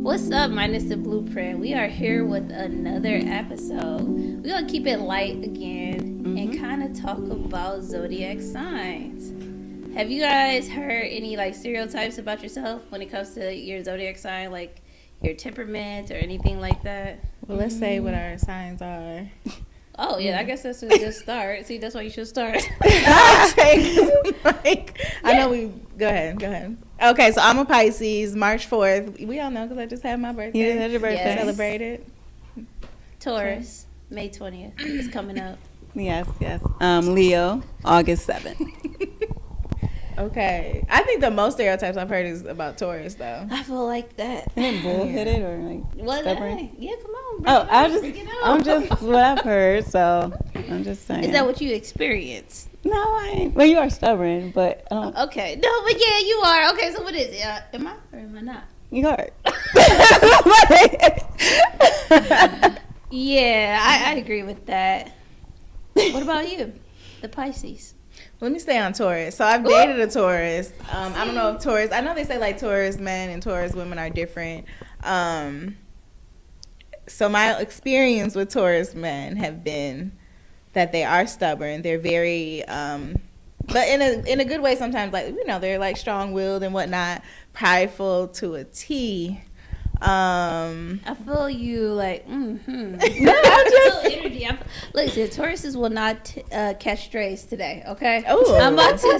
What's up, minus the blueprint? We are here with another episode. We're gonna keep it light again and kind of talk about zodiac signs. Have you guys heard any like stereotypes about yourself when it comes to your zodiac sign, like your temperament or anything like that? Well, let's say what our signs are. Oh yeah, I guess that's a good start. See, that's why you should start. I know we. Go ahead. Okay, so I'm a Pisces, March 4th. We all know because I just had my birthday. You just had your birthday. Yes. Celebrated. Taurus, May 20th. It's coming up. Yes. Leo, August 7th. Okay. I think the most stereotypes I've heard is about Taurus, though. I feel like that. Bullheaded or like What? stubborn? Yeah, come on. I'm just what I've heard, so I'm just saying. Is that what you experience? No, I ain't. Well, you are stubborn, but I don't. Okay. No, but yeah, you are. Okay, so what is it? Am I or am I not? You are. Yeah, I agree with that. What about you? The Pisces. Let me stay on Taurus. So I've dated a Taurus. I don't know if Taurus. I know they say like Taurus men and Taurus women are different. So my experience with Taurus men have been that they are stubborn. They're very, but in a good way sometimes. Like they're like strong-willed and whatnot, prideful to a T. I feel you like. No, I feel energy. Listen, Tauruses will not catch strays today. Okay. Oh, I'm about to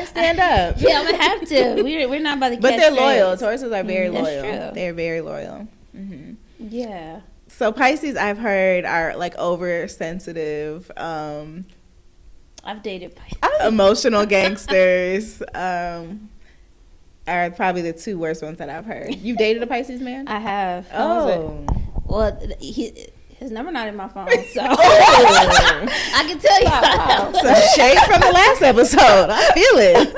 stand up. Yeah, I'm gonna have to. We're not about to. But catch they're strays. loyal. Tauruses are very That's loyal. true. They're very loyal. Mm-hmm. Yeah. So Pisces, I've heard, are like oversensitive, I've dated Pisces. emotional gangsters. Are probably the two worst ones that I've heard. You dated a Pisces man? I have. Oh. Well, his number not in my phone, so I can tell you. Some shade from the last episode. I feel it.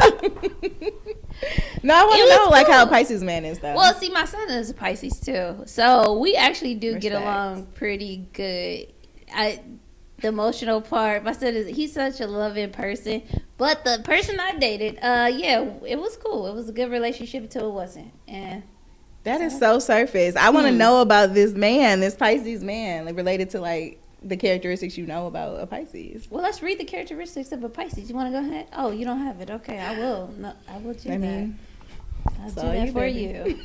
No, I want to know like how a Pisces man is though. Well, see, my son is a Pisces too, so we actually do get Respect. along pretty good. The emotional part, my son he's such a loving person, but the person I dated, yeah, it was cool. It was a good relationship until it wasn't, and that is so surface. I want to know about this man, this Pisces man, like related to like the characteristics you know about a Pisces. well, let's read the characteristics of a Pisces. You want to go ahead? Oh, you don't have it. Okay, I will. No, I will do that. I'll do that for you.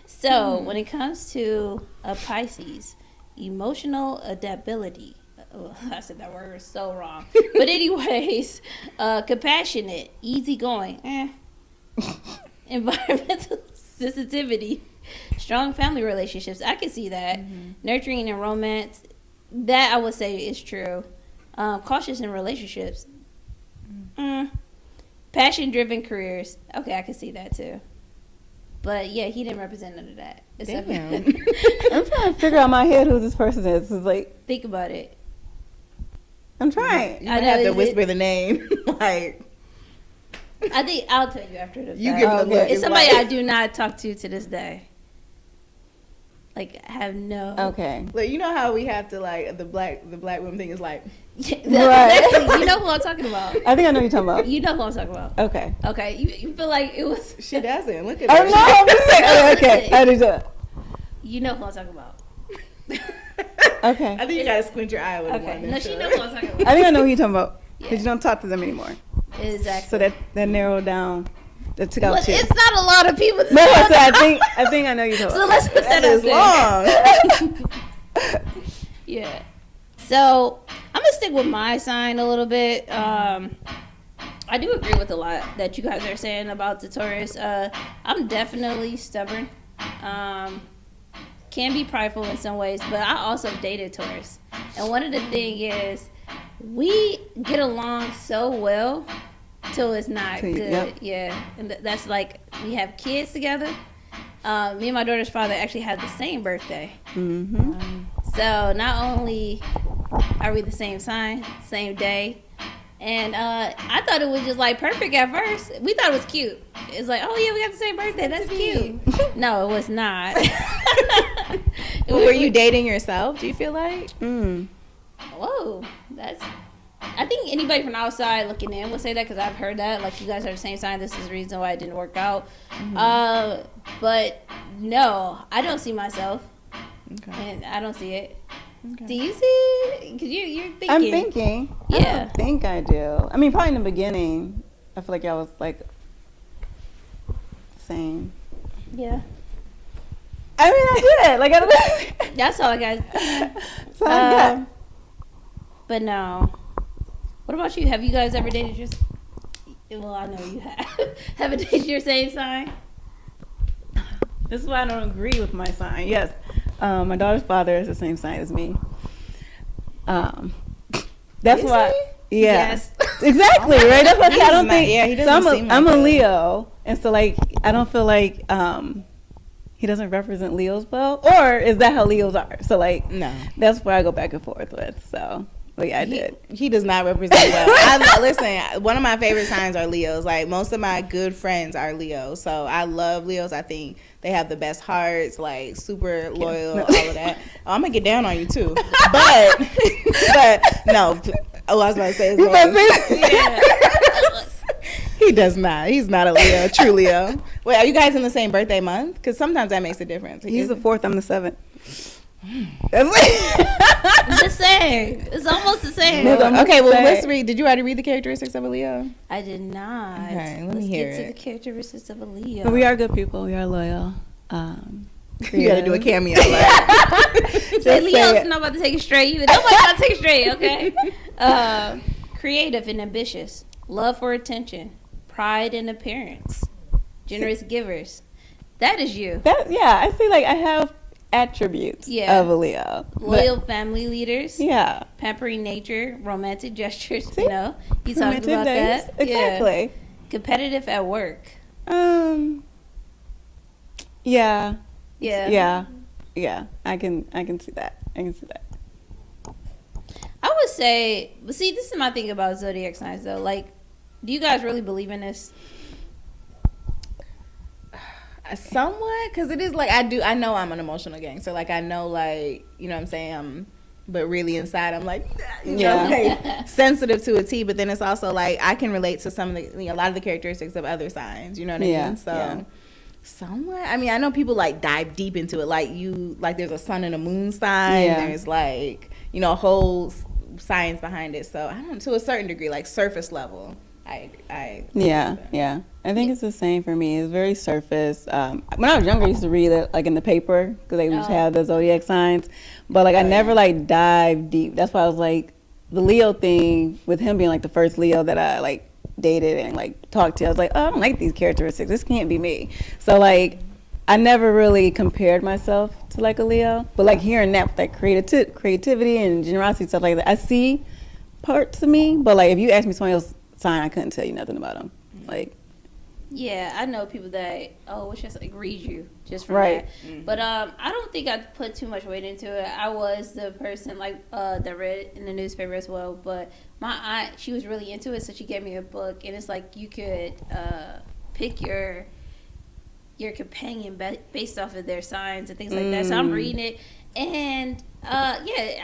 So, when it comes to a Pisces, emotional adaptability. Oh, I said that word so wrong. But anyways, compassionate, easygoing, environmental sensitivity, strong family relationships. I can see that. Nurturing and romance. That I would say is true. Cautious in relationships. Passion-driven careers. Okay, I can see that too. But yeah, he didn't represent none of that. Damn. I'm trying to figure out in my head who this person is. It's like, Think about it. I'm trying. You might have to whisper the name. Like, I think I'll tell you after the fact. you give it a look. It's somebody like, I do not talk to this day. Like, I have no. Okay. Like, you know how we have to like the black woman thing is like. Yeah, Right. exactly. You know who I'm talking about. I think I know what you're talking about. You know who I'm talking about. Okay. Okay, you feel like it was. She doesn't look at I her. know. I'm just saying. Okay. I do that. You know who I'm talking about. Okay. I think you gotta squint your eye with Okay, one. no, she knows who I'm talking about. I think I know who you're talking about. Yeah. Because you don't talk to them anymore. Exactly. So that narrowed down. That took out Well, two. it's not a lot of people. No, I said I think I know you're talking So about. let's put that, That is out there. long. Yeah. So I'm gonna stick with my sign a little bit. I do agree with a lot that you guys are saying about the Taurus. I'm definitely stubborn. Can be prideful in some ways, but I also dated Taurus. And one of the things is we get along so well till it's not good. Yep. Yeah. And that's like we have kids together. Me and my daughter's father actually had the same birthday. Mm-hmm. So not only are we the same sign, same day, and I thought it was just like perfect at first. We thought it was cute. It's like, oh yeah, we got the same birthday. That's cute. No, it was not. Were you dating yourself? Do you feel like? Mm. Whoa, that's I think anybody from outside looking in would say that because I've heard that. Like, you guys are the same sign. This is the reason why it didn't work out. But no, I don't see myself. Okay. And I don't see it. Okay. Do you see it? Because you're thinking. I'm thinking. I Yeah. don't think I do. I mean, probably in the beginning, I feel like I was like same. Yeah. I mean, I did. Like, I don't know. That's all I got. So, yeah. But no. What about you? Have you guys ever dated your... Well, I know you have. Have dated your same sign? This is why I don't agree with my sign. Yes. My daughter's father is the same sign as me. That's Is why. he? Yeah. Yes. Exactly, right? That's why I don't think. Yeah, he so doesn't seem like I'm a that. Leo, and so like I don't feel like he doesn't represent Leos well, or is that how Leos are? So like No. that's where I go back and forth with. So like I did. He does not represent well. Listen, one of my favorite signs are Leos. Like, most of my good friends are Leos. So I love Leos. I think they have the best hearts, like super loyal, all of that. Oh, I'm gonna get down on you too. But no. Oh, I was about to say his name. He does not. He's not a Leo, true Leo. Wait, are you guys in the same birthday month? Because sometimes that makes a difference. He's the 4th. I'm the 7th. The same. It's almost the same. Okay, well, let's read. Did you already read the characteristics of a Leo? I did not. Okay, let me Let's hear get to it. the characteristics of a Leo. But we are good people. We are loyal. You got to do a cameo. Say Leo's not about to take it straight either. Nobody's about to take it straight, okay? Creative and ambitious. Love for attention. Pride in appearance. Generous givers. That is you. I see. Like I have attributes Yeah. of a Leo. Loyal family leaders. Yeah. Pampering nature. Romantic gestures. See? You know, you talked Romantic about days. that. Exactly. Yeah. Competitive at work. Yeah. Yeah. Yeah. I can see that. I would say, but see, this is my thing about zodiac signs, though. Like, do you guys really believe in this? Somewhat, because it is like I know I'm an emotional gangster. Like, I know, like, you know what I'm saying? But really inside, I'm like, you know, like, sensitive to a T. But then it's also like I can relate to some of a lot of the characteristics of other signs. You know what I mean? So, somewhat. I mean, I know people like dive deep into it. Like there's a sun and a moon sign. Yeah. There's like, you know, whole science behind it. So I don't know, to a certain degree, like surface level. I think it's the same for me. It's very surface. When I was younger, I used to read it like in the paper because they would just have the zodiac signs. But like I never like dive deep. That's why I was like the Leo thing with him being like the first Leo that I like dated and like talked to. I was like, oh, I don't like these characteristics. This can't be me. So like I never really compared myself to like a Leo. But like hearing that with like creativity and generosity stuff like that, I see parts of me. But like if you ask me somebody else's sign, I couldn't tell you nothing about them. Like, yeah, I know people that it's just like read you just from Right. that. Mm-hmm. But I don't think I put too much weight into it. I was the person like that read in the newspaper as well. But my aunt, she was really into it, so she gave me a book, and it's like you could pick your companion based off of their signs and things like that. So I'm reading it, and I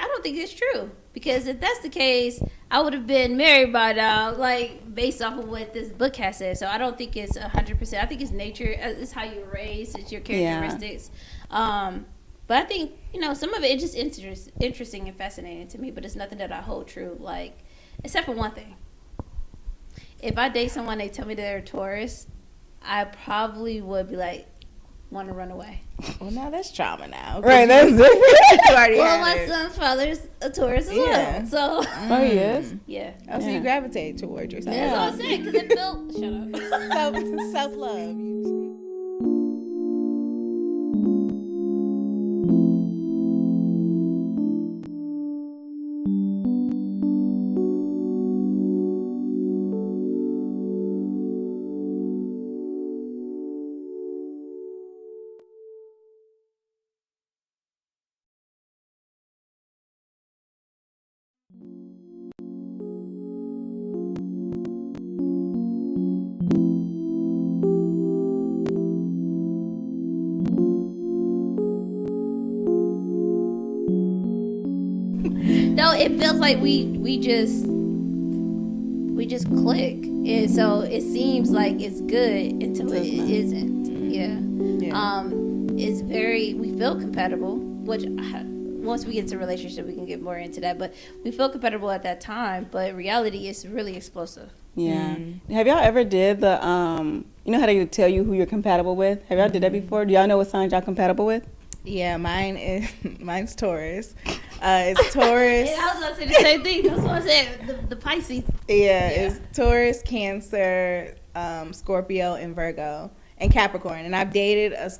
don't think it's true, because if that's the case, I would have been married by now, like based off of what this book has said. So I don't think it's 100%. I think it's nature. It's how you're raised. It's your characteristics. But I think some of it is just interesting and fascinating to me. But it's nothing that I hold true. Like, except for one thing. If I date someone, they tell me they're a Taurus, I probably would be like, want to run away. Well, now that's trauma now. right, that's different. You already Well, had my it. son's father's a Taurus as Yeah. well. So, Oh, he is? yeah. Oh, so you gravitate towards yourself. That's what I'm saying, because it built... Shut up. Self-love. No, it feels like we just we just click, and so it seems like it's good until it isn't. Yeah. It's very, we feel compatible, which once we get into a relationship we can get more into that, but we feel compatible at that time, but reality is really explosive. Yeah. Have y'all ever did the you know how they tell you who you're compatible with? Have y'all did that before? Do y'all know what signs y'all compatible with? Yeah, mine's Taurus. It's Taurus. Yeah, I was gonna say the same thing. That's what I said. The Pisces. Yeah, it's Taurus, Cancer, Scorpio, and Virgo, and Capricorn. And I've dated a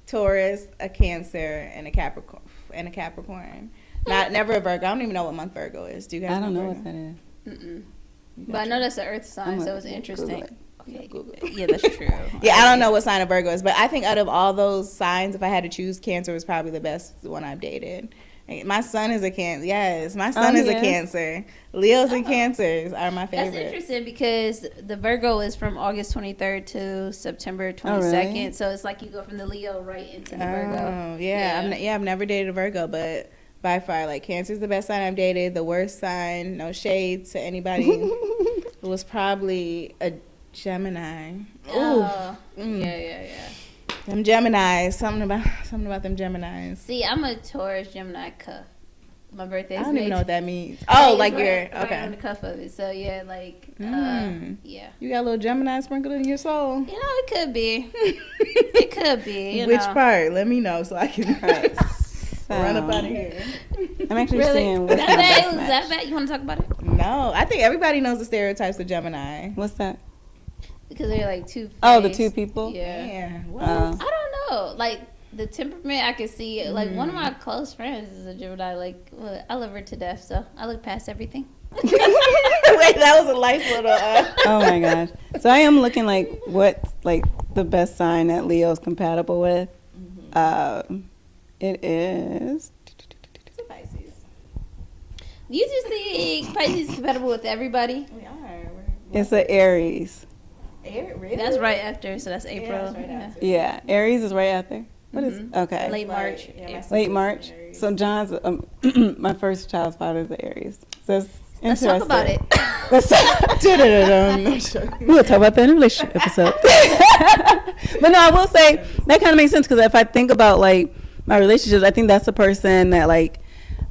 Taurus, a Cancer, and a Capricorn. Never a Virgo. I don't even know what month Virgo is. Do you guys? I don't know Virgo? what that is. Mm-mm. But I know that's an Earth sign, so it's interesting. Okay, Google. Yeah, that's true. Yeah, I don't know what sign of Virgo is, but I think out of all those signs, if I had to choose, Cancer was probably the best one I've dated. My son is a Cancer. Yes, my son is a Cancer. Leos and Cancers are my favorites. That's interesting because the Virgo is from August 23rd to September 22nd. Really? So it's like you go from the Leo right into the Virgo. Oh, yeah. I've never dated a Virgo, but by far, like, Cancer's the best sign I've dated. The worst sign, no shade to anybody, was probably a Gemini. Oh, Mm. yeah. Them Geminis. Something about them Geminis. See, I'm a Taurus Gemini cuff. My birthday. I don't even know what that means. Oh, Oh, like right, you're right okay. on the cuff of it. So yeah, like yeah. You got a little Gemini sprinkled in your soul. You know, it could be. It could be. Which part? Let me know so I can run up So, out of here. I'm actually Really? seeing what's my That best bad? match. That bad? You want to talk about it? No, I think everybody knows the stereotypes of Gemini. What's that? Because they're like two. Oh, the two people? Yeah. Yeah. What? I don't know. Like the temperament, I can see. Like one of my close friends is a Gemini. Like I love her to death, so I look past everything. Wait, that was a nice little. Oh my gosh. So I am looking like what's like the best sign that Leo's compatible with. It is. It's a Pisces. You just think Pisces is compatible with everybody? We are. It's an Aries. Really? That's right after, so that's April. Yeah, that's right after. Yeah, Aries is right after. What is okay? Late March. Yeah, my Yeah. sister's Late an March. Aries. So John's my first child's father is the Aries. So it's Let's talk about it. Let's talk. We'll talk about that in a relationship episode. But no, I will say that kind of makes sense because if I think about like my relationships, I think that's the person that like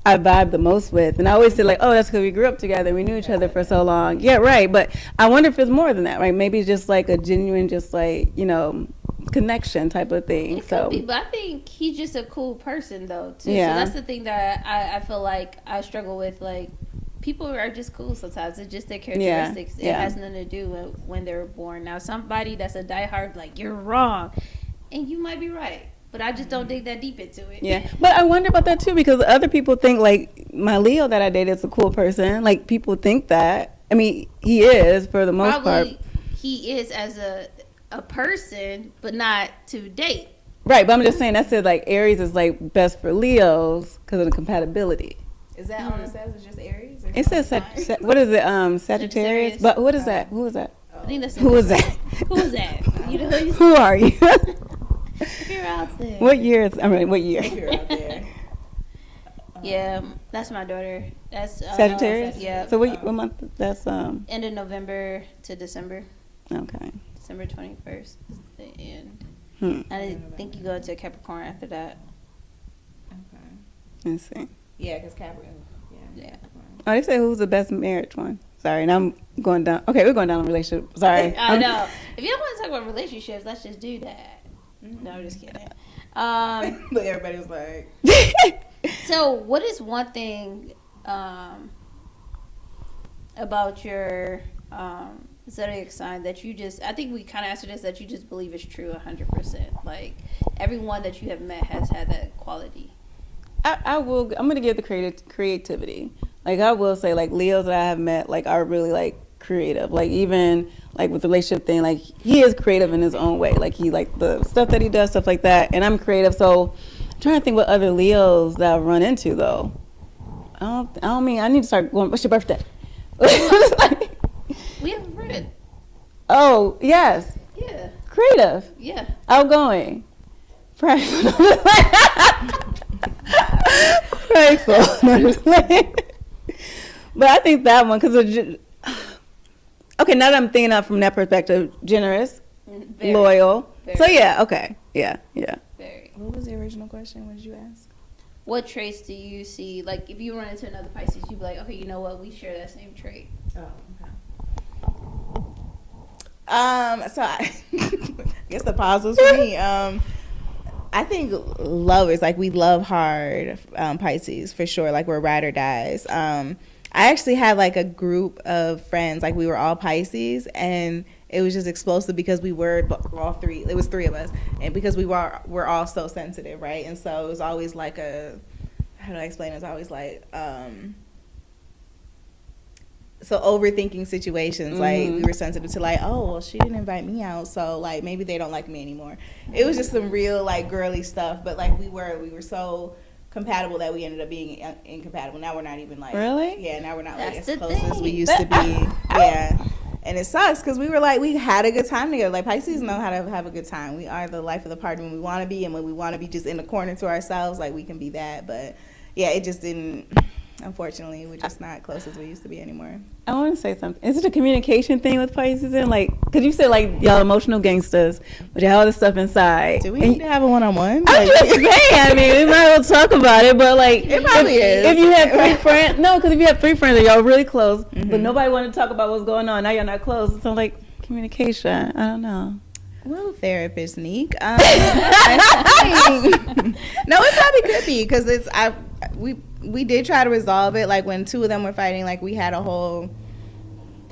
I vibe the most with. And I always say like, oh, that's because we grew up together. We knew each other for so long. Yeah, right. But I wonder if it's more than that, right? Maybe it's just like a genuine, just like, you know, connection type of thing. It So could be, but I think he's just a cool person though too. Yeah. So that's the thing that I feel like I struggle with. Like people are just cool sometimes. It's just their characteristics. Yeah. It has nothing to do with when they were born. Now somebody that's a diehard like you're wrong, and you might be right, but I just don't dig that deep into it. yeah, but I wonder about that too because other people think like my Leo that I dated is a cool person. Like people think that. I mean, he is for the most Probably part. he is as a person, but not to date. Right, but I'm just saying that's it. Like Aries is like best for Leos because of the compatibility. Is that all it says? It's just Aries? Or It says something? what is it? Sagittarius. Sagittarius. But what is that? Who is that? I think that's Who is that? Who is that? You know, Who are you? if you're out there. What year is? I mean, what year? If you're out there. Yeah, that's my daughter. That's Sagittarius. Yeah. So what month? That's End of November to December. Okay. December 21st is the end. I I think you go into Capricorn after that. Okay. Let's see. Yeah, because Capricorn. Yeah. Oh, they say who's the best marriage one. Sorry, and I'm going down. Okay, we're going down a relationship. Sorry. I know. If you don't want to talk about relationships, let's just do that. No, I'm just kidding. But everybody was like, So, what is one thing about your zodiac sign that you just, I think we kind of answered this, that you just believe is true 100%? Like, everyone that you have met has had that quality. I will. I'm gonna give the creativity. Like I will say, like Leos that I have met, like are really like creative. Like even like with the relationship thing, like he is creative in his own way. Like he like the stuff that he does, stuff like that. And I'm creative, so I'm trying to think what other Leos that I've run into though. I don't mean I need to start going. What's your birthday? We have a friend. Oh yes, Yeah. creative, Yeah. outgoing, prideful. Prideful. No, just playing. But I think that one, because Okay, now that I'm thinking of from that perspective, generous, Very, loyal. very. So yeah, okay, yeah. Very. What was the original question? What did you ask? What traits do you see? Like, if you run into another Pisces, you'd be like, okay, you know what? We share that same trait. Oh, okay. So I guess the pause was for me. I think lovers, like we love hard, Pisces for sure. Like we're ride or dies. I actually had like a group of friends, like we were all Pisces, and it was just explosive because we were all three. It was three of us, and because we're all so sensitive, right? And so it was always like how do I explain? It was always like so overthinking situations. Like we were sensitive to like, oh well, she didn't invite me out, so like maybe they don't like me anymore. It was just some real like girly stuff, but like we were so compatible that we ended up being incompatible. Now we're not even like Really? Yeah, now we're not like That's as the close as we thing. used to be. Yeah. And it sucks because we were like, we had a good time together. Like Pisces know how to have a good time. We are the life of the party when we want to be, and when we want to be just in the corner to ourselves, like we can be that. But yeah, it just didn't. Unfortunately, we're just not close as we used to be anymore. I want to say something. Is it a communication thing with Pisces? And like, because you said like y'all emotional gangsters, but you have all this stuff inside. Do we need to have a one-on-one? I'm just saying. I mean, we might as well talk about it, but like, It probably is. If you have three friends, no, because if you have three friends, and y'all really close, but nobody wanted to talk about what's going on. Now you're not close. So like, communication. I don't know. Well, therapist Neek. I think, no, it probably could be because we did try to resolve it. Like when two of them were fighting, like we had a whole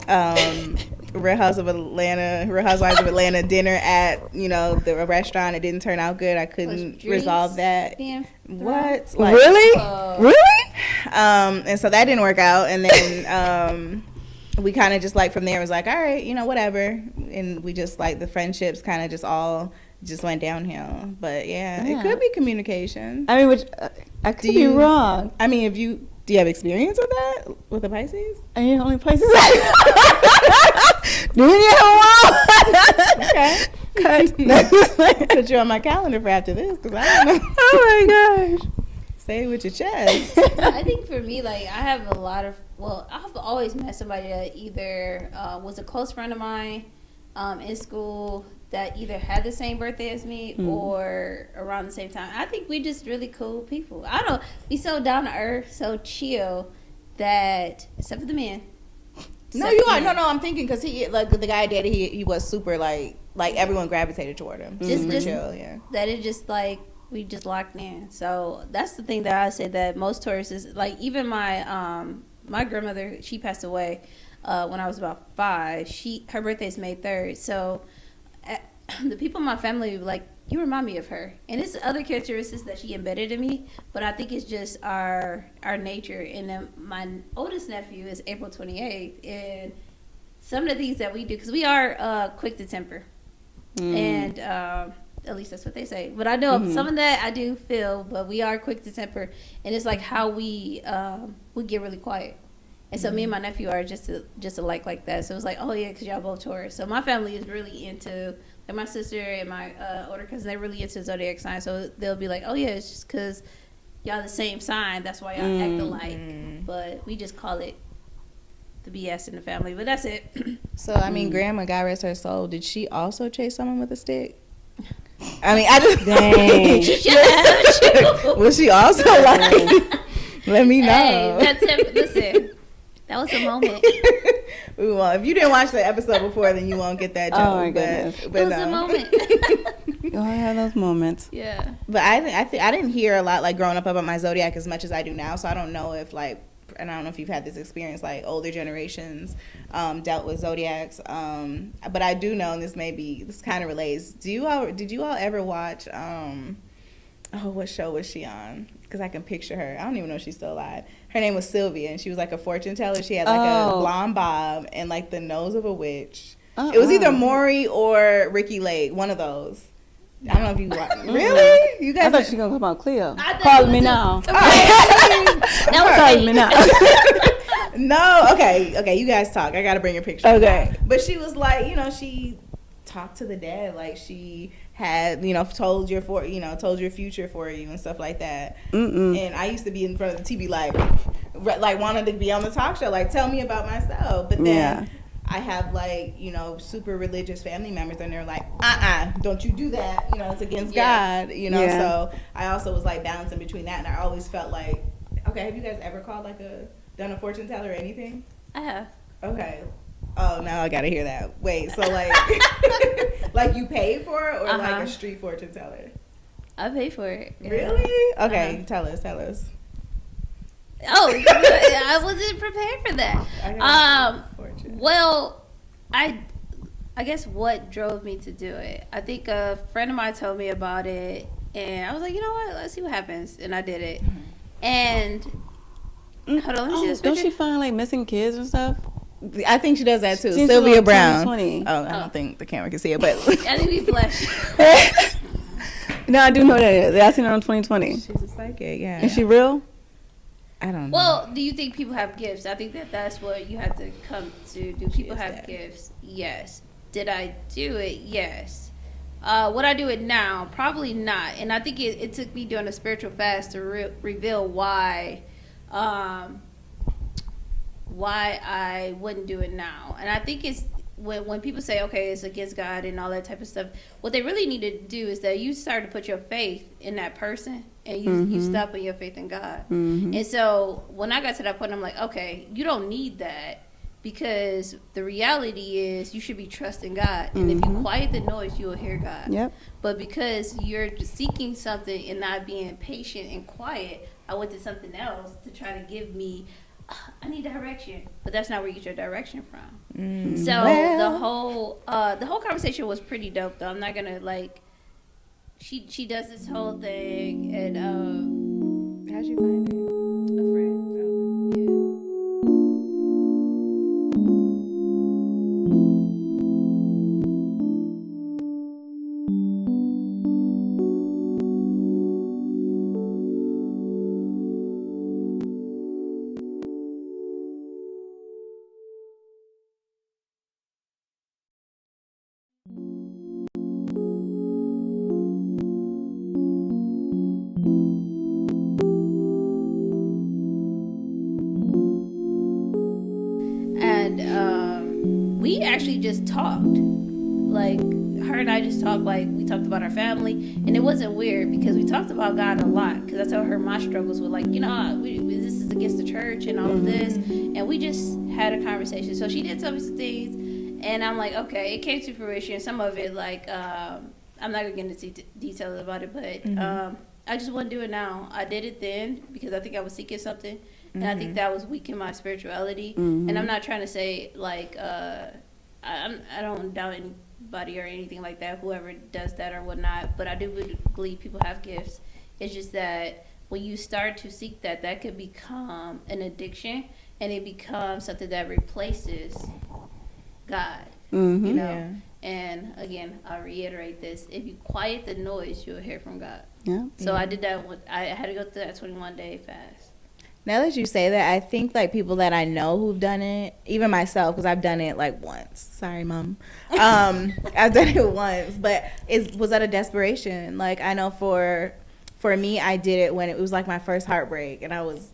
Real Housewives of Atlanta dinner at the restaurant. It didn't turn out good. I couldn't resolve that. What? Like, Really? Really? And so that didn't work out. And then we kind of just like from there was like, all right, whatever. And we just like the friendships kind of just all just went downhill. But yeah, it could be communication. I mean, I could be wrong. I mean, do you have experience with that with the Pisces? Are you the only Pisces? Do you have Okay. Put you on my calendar for after this because I don't know. Oh my gosh. Say it with your chest. I think for me, like, I have a lot of, I've always met somebody that either was a close friend of mine in school that either had the same birthday as me or around the same time. I think we just really cool people. I don't be so down to earth, so chill that, except for the men. No, you are. No, I'm thinking because he, like, the guy I dated, he was super, like everyone gravitated toward him. Super chill, yeah. That it just, like, we just locked in. So that's the thing that I say that most Taurus is, like, even my my grandmother, she passed away when I was about 5. Her birthday is May 3rd. So the people in my family were like, you remind me of her. And it's other characteristics that she embedded in me, but I think it's just our nature. And then my oldest nephew is April 28th, and some of the things that we do, because we are quick to temper. And at least that's what they say. But I know some of that I do feel, but we are quick to temper. And it's like how we get really quiet. And so me and my nephew are just alike like that. So it's like, oh yeah, because y'all both Taurus. So my family is really into, like my sister and my older cousin, they're really into zodiac signs. So they'll be like, oh yeah, it's just because y'all the same sign. That's why y'all act alike. But we just call it the BS in the family. But that's it. So, I mean, Grandma, God rest her soul, did she also chase someone with a stick? I mean, I just... Dang. She should have. Was she also like... Let me know. Hey, listen. That was a moment. Well, if you didn't watch the episode before, then you won't get that joke. Oh my goodness. But It was a moment. You all have those moments. Yeah. But I didn't hear a lot, like, growing up about my zodiac as much as I do now. So I don't know if, like, and I don't know if you've had this experience, like older generations dealt with zodiacs. But I do know, and this kind of relates. Did you all ever watch? What show was she on? Because I can picture her. I don't even know if she's still alive. Her name was Sylvia, and she was like a fortune teller. She had like a blonde bob and like the nose of a witch. It was either Maury or Ricky Lake, one of those. I don't know if you watched. Really? You guys? I thought she was gonna come out Cleo. I thought Call it me was now. That was Call me now. No, okay, you guys talk. I gotta bring your picture. Okay. But she was like, she talked to the dead, like she had, told your future for you and stuff like that. And I used to be in front of the TV like wanted to be on the talk show, like tell me about myself. But then I have like, you know, super religious family members and they're like, don't you do that, you know, it's against God, you know. So I also was like balancing between that, and I always felt like, okay, have you guys ever called like done a fortune teller or anything? I have. Okay. Oh, now I gotta hear that. Wait, so like like you paid for it, or like a street fortune teller? I paid for it. Yeah. Really? Okay, tell us. Oh, I wasn't prepared for that. Well, I guess what drove me to do it. I think a friend of mine told me about it, and I was like, you know what? Let's see what happens, and I did it. And hold on, let me see this don't picture. she find like missing kids and stuff? I think she does that too. She's Sylvia on Brown. 2020. Oh, I don't think the camera can see it, but I think we flashed. No, I do know that. I seen her on 2020. She's a psychic. Yeah. Is she real? I don't know. Well, do you think people have gifts? I think that's what you have to come to. Do people have dead. gifts? Yes. Did I do it? Yes. Would I do it now? Probably not. And I think it took me doing a spiritual fast to reveal why I wouldn't do it now. And I think it's when people say, okay, it's against God and all that type of stuff, what they really need to do is that you start to put your faith in that person, and you stop putting your faith in God. And so when I got to that point, I'm like, okay, you don't need that, because the reality is you should be trusting God. And if you quiet the noise, you will hear God. Yep. But because you're just seeking something and not being patient and quiet, I went to something else to try to give me, I need direction, but that's not where you get your direction from. So the whole conversation was pretty dope, though. I'm not gonna like. She does this whole thing, and how'd you find it? a friend. Yeah. And we actually just talked, like her and I just talked, like we talked about our family, and it wasn't weird because we talked about God a lot, because I told her my struggles with, like, you know, this is against the church and all of this, and we just had a conversation. So she did tell me some things, and I'm like, okay, it came to fruition. Some of it, like, I'm not gonna get into details about it, but I just wouldn't do it now. I did it then because I think I was seeking something, and I think that was weak in my spirituality. And I'm not trying to say, like, I don't doubt anybody or anything like that, whoever does that or whatnot, but I do believe people have gifts. It's just that when you start to seek that could become an addiction, and it becomes something that replaces God, you know? Yeah. And again, I'll reiterate this: if you quiet the noise, you'll hear from God. Yeah. So I did that. I had to go through that 21-day fast. Now that you say that, I think like people that I know who've done it, even myself, because I've done it like once. Sorry, Mom. I've done it once, but it was out of desperation. Like, I know for me, I did it when it was like my first heartbreak, and I was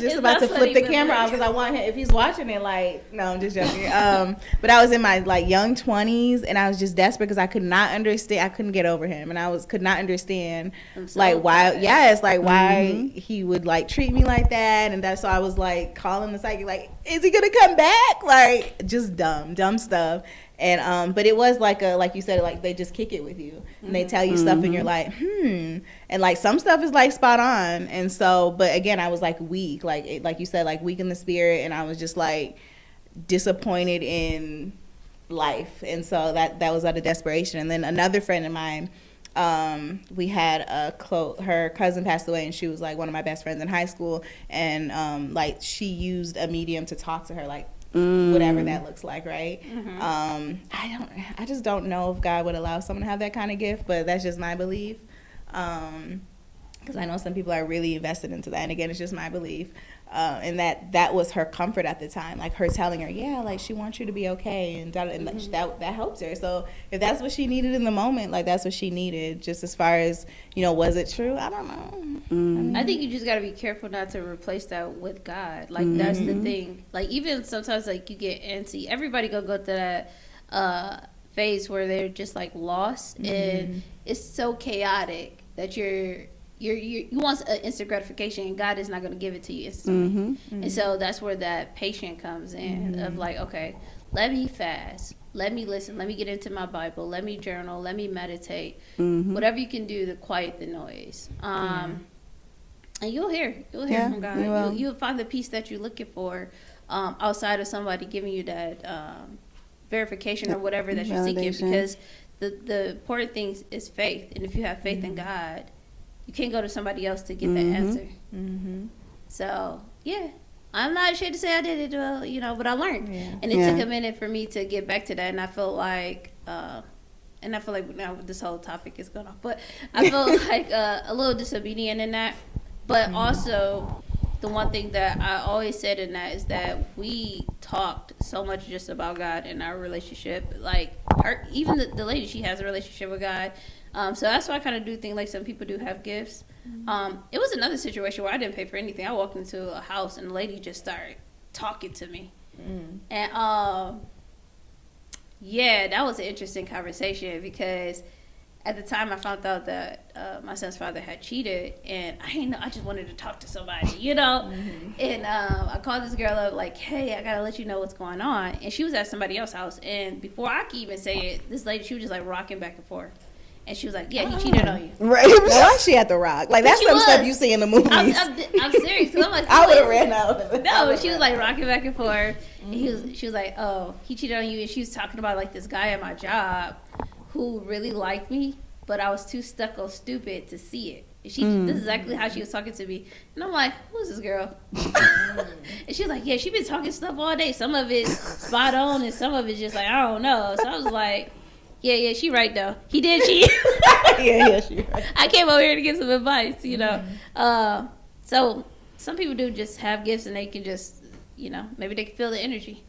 just about to flip the camera off because I want him, if he's watching it, like, no, I'm just joking. But I was in my like young 20s, and I was just desperate because I could not understand. I couldn't get over him, and could not understand like why. Yes, like why he would like treat me like that, and that's so I was like calling the psychic, like, is he gonna come back? Like, just dumb stuff. And but it was like you said, like they just kick it with you, and they tell you stuff, and you're like, and like some stuff is like spot on. And so, but again, I was like weak, like you said, like weak in the spirit, and I was just like disappointed in life, and so that was out of desperation. And then another friend of mine, we had her cousin passed away, and she was like one of my best friends in high school, and like she used a medium to talk to her, like whatever that looks like, right? I just don't know if God would allow someone to have that kind of gift, but that's just my belief, because I know some people are really invested into that, and again, it's just my belief. and that was her comfort at the time, like her telling her, yeah, like she wants you to be okay, and that helps her. So if that's what she needed in the moment, like that's what she needed. Just as far as, you know, was it true? I don't know. I think you just got to be careful not to replace that with God. Like that's the thing. Like even sometimes like you get antsy. Everybody go through that phase where they're just like lost, and it's so chaotic that you want an instant gratification, and God is not going to give it to you instantly. And so that's where that patience comes in of like, okay, let me fast, let me listen, let me get into my Bible, let me journal, let me meditate, whatever you can do to quiet the noise. And you'll hear from God. You'll find the peace that you're looking for outside of somebody giving you that verification or whatever that you're seeking, because the important thing is faith. And if you have faith in God, you can't go to somebody else to get that answer. So, yeah. I'm not ashamed to say I did it, well, you know, but I learned. And it took a minute for me to get back to that. And I feel like, now this whole topic is going off, but I feel like a little disobedient in that. But also, the one thing that I always said in that is that we talked so much just about God in our relationship. Like, even the lady, she has a relationship with God. So that's why I kind of do think like some people do have gifts. It was another situation where I didn't pay for anything. I walked into a house and the lady just started talking to me. And yeah, that was an interesting conversation, because at the time I found out that my son's father had cheated, and I didn't know, I just wanted to talk to somebody, you know. And I called this girl up like, hey, I gotta let you know what's going on. And she was at somebody else's house, and before I could even say it, this lady, she was just like rocking back and forth. And she was like, yeah, he cheated on you. Right. Why she at the rock? Like, that's some stuff you see in the movies. I'm serious. Cause I'm like, I would have ran out. No, but she was like rocking back and forth. And she was like, oh, he cheated on you. And she was talking about like this guy at my job who really liked me, but I was too stuck-o stupid to see it. And this is exactly how she was talking to me. And I'm like, who's this girl? And she was like, yeah, she been talking stuff all day. Some of it's spot on, and some of it's just like, I don't know. So I was like, yeah, she right though. He did cheat. yeah, she right. I came over here to give some advice, you know. So some people do just have gifts, and they can just, you know, maybe they can feel the energy.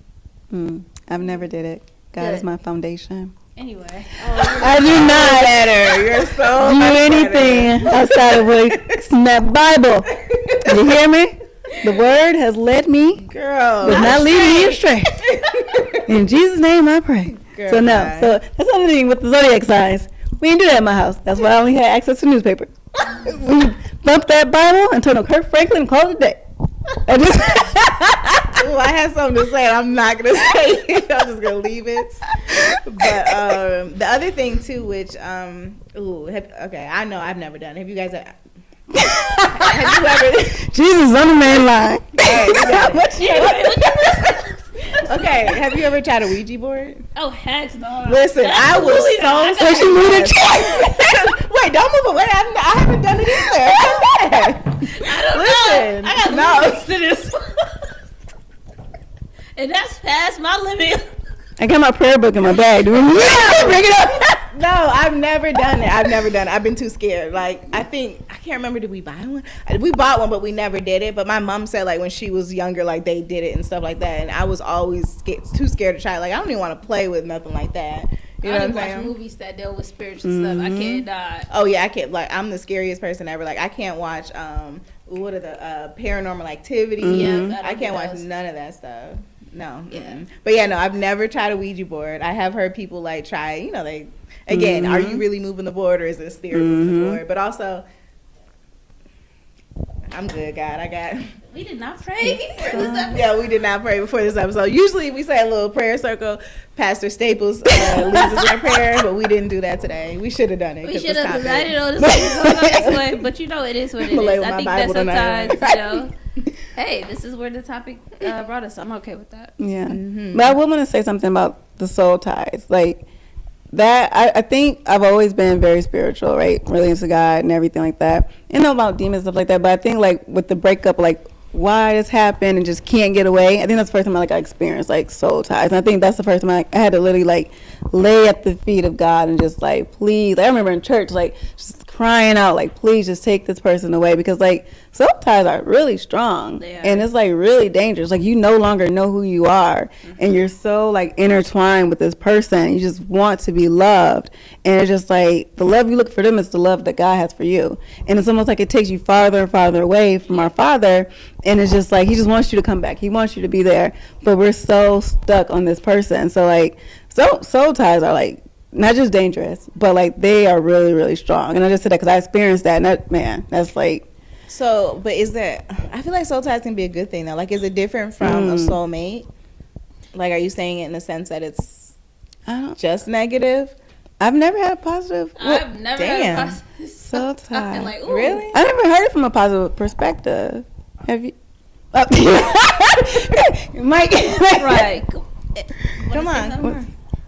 I've never did it. God is my foundation. Anyway, I do not better. You're so do anything outside of what's in that Bible. You hear me? The word has led me, girl, but not leading me astray. In Jesus' name, I pray. Girl, so no, so that's another thing with the zodiac signs. We didn't do that in my house. That's why I only had access to newspapers. We bumped that Bible and turned on Kirk Franklin and called it a day. Ooh, I had something to say. I'm not gonna say it. I'm just gonna leave it. But the other thing too, which okay, I know I've never done. Have you guys? Have you ever? Jesus on the main line. Okay, have you ever tried a Ouija board? oh heck no. Listen, I was so she moved the chair. Wait, don't move away. I haven't done it either. Listen, I got no. limits to this. And that's past my limit. I got my prayer book in my bag. Bring it up. No, I've never done it. I've been too scared. Like, I can't remember, did we buy one? We bought one, but we never did it. But my mom said, like, when she was younger, like, they did it and stuff like that. And I was always too scared to try. Like, I don't even want to play with nothing like that. You know what I'm saying? I watch movies that deal with spiritual stuff. I can't die. Oh, yeah, I can't. Like, I'm the scariest person ever. Like, I can't watch, what are the Paranormal Activity? Yeah, I can't watch none of that stuff. No. Yeah. But yeah, no, I've never tried a Ouija board. I have heard people like try, you know, they, again, are you really moving the board, or is it a spirit moving the board? But also, I'm good, God. We did not pray before this episode. Yeah, we did not pray before this episode. Usually we say a little prayer circle. Pastor Staples leads us in a prayer, but we didn't do that today. We should have done it. We should have, because I didn't know this was going on this way. But you know, it is what it is. I think that sometimes, you know, hey, this is where the topic brought us. I'm okay with that. Yeah. But I would want to say something about the soul ties. Like, that, I think I've always been very spiritual, right? Really into God and everything like that. And know about demons, stuff like that. But I think, like, with the breakup, like, why this happened and just can't get away. I think that's the first time I experienced like soul ties. And I think that's the first time I had to literally like lay at the feet of God and just like, please. Like, I remember in church, like, just crying out, like, please just take this person away, because like soul ties are really strong, and it's like really dangerous. Like, you no longer know who you are, and you're so like intertwined with this person. You just want to be loved, and it's just like the love you look for them is the love that God has for you, and it's almost like it takes you farther and farther away from our Father, and it's just like He just wants you to come back. He wants you to be there, but we're so stuck on this person. So like soul ties are like not just dangerous, but like they are really, really strong. And I just said that because I experienced that, and that, man, that's like. So, but is that, I feel like soul ties can be a good thing though. Like, is it different from a soulmate? Like, are you saying it in the sense that it's just negative? I've never had a positive. I've never had a positive soul tie. Like, really? I never heard it from a positive perspective. Have you? Mike. Right. Come on.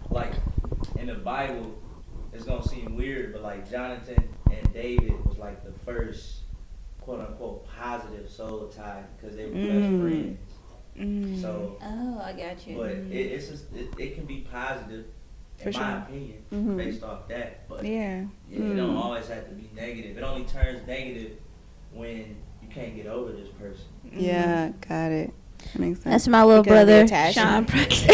Like, in the Bible, it's gonna seem weird, but like Jonathan and David was like the first quote unquote positive soul tie because they were best friends. So, I got you. but it's just it can be positive in my opinion based off that. But it don't always have to be negative. It only turns negative when you can't get over this person. Yeah, got it. That makes sense. That's my little brother, Sean Preston.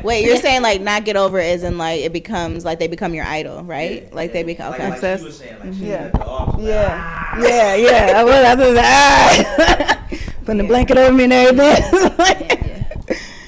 Wait, you're saying like not get over as in like it becomes like they become your idol, right? Yeah, like they become like okay. she was saying, like she at the altar, Yeah. I was putting the blanket over me and everything.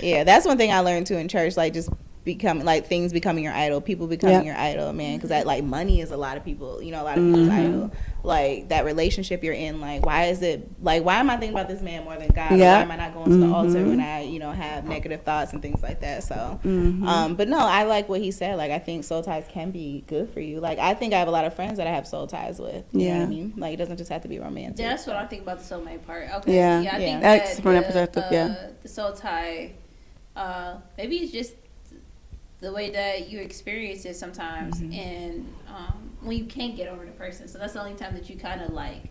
Yeah, that's one thing I learned too in church. Like just becoming like things becoming your idol, people becoming your idol, man. Because that like money is a lot of people, a lot of people's idol. Like that relationship you're in, like why is it like why am I thinking about this man more than God? Yeah. Why am I not going to the altar when I have negative thoughts and things like that? So but no, I like what he said. Like I think soul ties can be good for you. Like I think I have a lot of friends that I have soul ties with. You know what I mean? Like it doesn't just have to be romantic. Yeah, that's what I think about the soulmate part. Okay. Yeah. I think That's that from that perspective, the soul tie, maybe it's just the way that you experience it sometimes, and when you can't get over the person. So that's the only time that you kind of like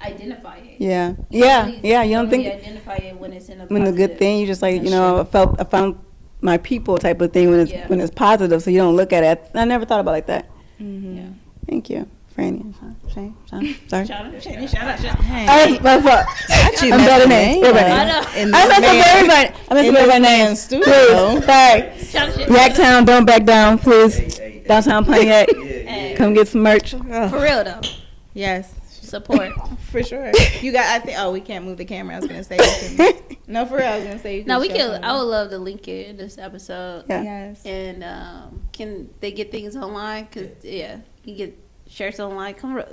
identify it. Yeah. You don't think identify it when it's in a when a good thing. You just like I found my people type of thing when it's positive. So you don't look at it. I never thought about it like that. Yeah. Thank you. Franny, Shane, sorry. Shout out. I'm better names. I mess up everybody's names. Please. Sorry. Yaktown, don't back down, please. Downtown Pontiac. Come get some merch. For real though. Yes. Support. For sure. You got, I think, we can't move the camera. I was going to say. No, for real. I was going to say. No, we can. I would love to link it in this episode. Yeah. Yes. And can they get things online? Because, you can get shirts online. Come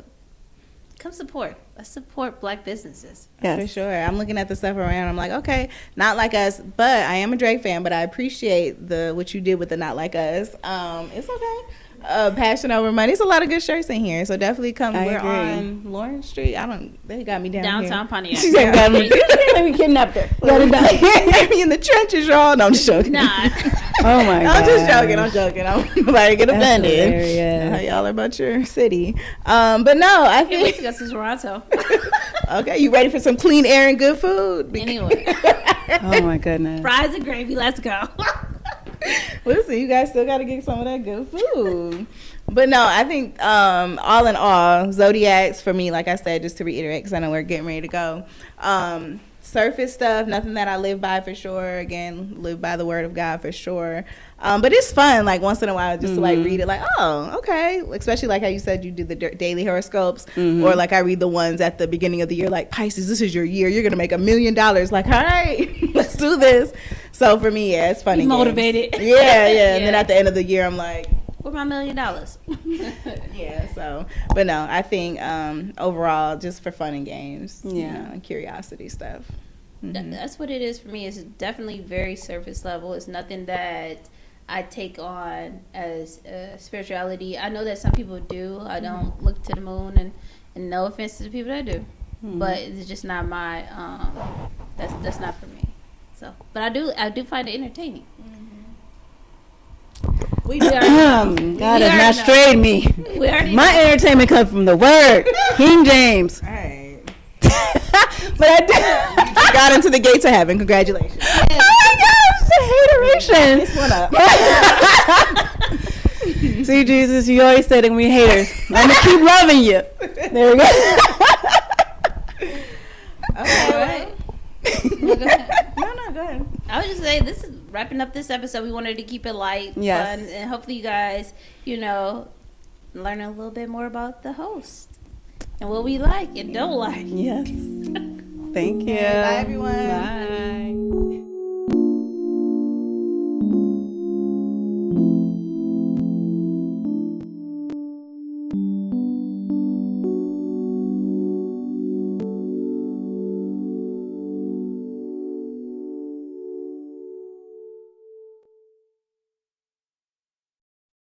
support. Let's support Black businesses. Yes. For sure. I'm looking at the stuff around. I'm like, okay, not like us, but I am a Drake fan, but I appreciate what you did with the not like us. It's okay. Passion over money. There's a lot of good shirts in here, so definitely come. We're on Lawrence Street. They got me Downtown Pontiac. She said, got me kidnapped her. Got me in the trenches, y'all. No, I'm just joking. Nah. Oh my God. I'm just joking. I'm nobody get offended. Hilarious. How y'all are about your city. But no, I Can't wait think. to go to Toronto. Okay, you ready for some clean air and good food? Anyway. Oh my goodness. Fries and gravy. Let's go. Listen, you guys still got to get some of that good food. But no, I think all in all, Zodiacs for me, like I said, just to reiterate, because I know we're getting ready to go. Surface stuff, nothing that I live by for sure. Again, live by the word of God for sure. But it's fun, like once in a while, just to like read it, like, oh, okay. Especially like how you said you do the daily horoscopes, or like I read the ones at the beginning of the year, like Pisces, this is your year. You're gonna make $1 million. Like, all right, let's do this. So for me, yeah, it's funny. You motivated. Yeah. And then at the end of the year, I'm like, where's my $1 million? Yeah. So, but no, I think overall, just for fun and games, and curiosity stuff. That's what it is for me. It's definitely very surface level. It's nothing that I take on as spirituality. I know that some people do. I don't look to the moon, and no offense to the people that do, but it's just not my. That's not for me. So, but I do find it entertaining. God has not strayed me. My entertainment comes from the word, King James. All right. But I did. You got into the gates of heaven. Congratulations. Oh my gosh, the hateration. This one up. See, Jesus, you always said that we haters. I'm gonna keep loving you. There we go. Okay. All right. Well, go ahead. No, go ahead. I would just say this is wrapping up this episode. We wanted to keep it light, Yes. fun, and hopefully you guys, learn a little bit more about the host and what we like and don't like. Yes. Thank you. Bye, everyone. Bye.